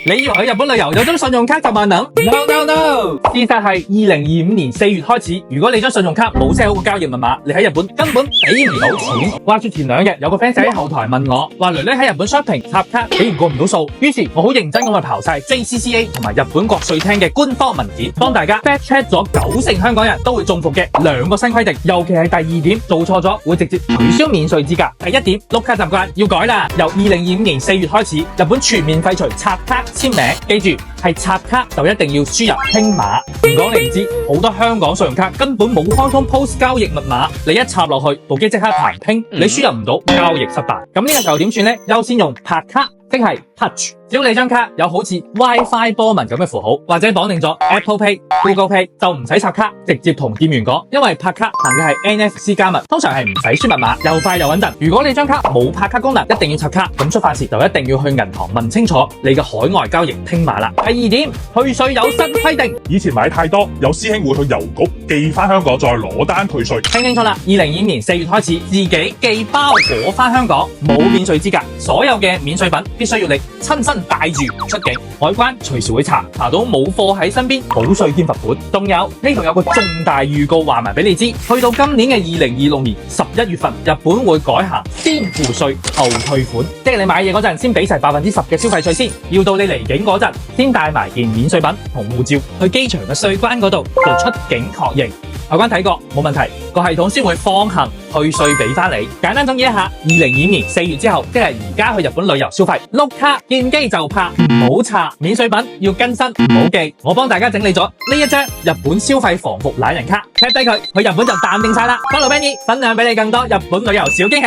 你以為去日本旅遊有張信用卡就萬能 ？No No No！ 事實係2025年4月開始，如果你張信用卡冇 set 好個交易密碼，你喺日本根本俾唔到錢。話說前2日有個 fans 喺後台問我，話囡囡喺日本 shopping 插卡竟然過唔到數，於是我好認真咁去刨晒 JCCA 同埋日本國稅廳嘅官方文件，幫大家 fact check 咗90%香港人都會中伏嘅2個新規定，尤其係第2點做錯咗會直接取消免稅資格。第1點碌卡習慣要改啦，由2025年4月開始，日本全面廢除插卡簽名，記住係插卡就一定要輸入PIN碼。唔講你唔知，好多香港信用卡根本冇開通 POS 交易密碼，你一插落去，部機即刻彈PIN，你輸入唔到，交易失敗。咁呢個時候點算呢？優先用拍卡，即係 touch。只要你張卡有好似 WiFi 波紋咁嘅符號，或者綁定咗 Apple Pay、Google Pay， 就唔使插卡，直接同店員講，因為拍卡行嘅係 NFC 加密，通常係唔使輸密碼，又快又穩陣。如果你張卡冇拍卡功能，一定要插卡，咁出發時就一定要去銀行問清楚你嘅海外交易PIN碼啦。第2點，退稅有新規定，以前買太多，有師兄會去郵局寄翻香港，再攞單退稅。聽清楚啦，2025年4月開始，自己寄包裹翻香港，冇免稅資格，所有嘅免稅品必須要你親身帶住出境，海關隨時會查到冇貨喺身邊，補稅兼罰款。仲有呢度有個重大預告話埋俾你知，去到今年嘅2026年11月份，日本會改行先付稅後退款，即係你買嘢嗰陣先俾齊10%嘅消費稅先，要到你離境嗰陣先帶埋件免稅品同護照去機場嘅稅關嗰度做出境確認。海關睇過冇問題，個系統先會放行退稅俾翻你。簡單總結一下，2025年4月之後，即係而家去日本旅遊消費，碌卡見機就拍，唔好插免稅品要更新，唔好記。我幫大家整理咗呢一張日本消費防服懶人卡，貼低佢，去日本就淡定晒啦。Follow Benny，分享俾你更多日本旅遊小驚喜。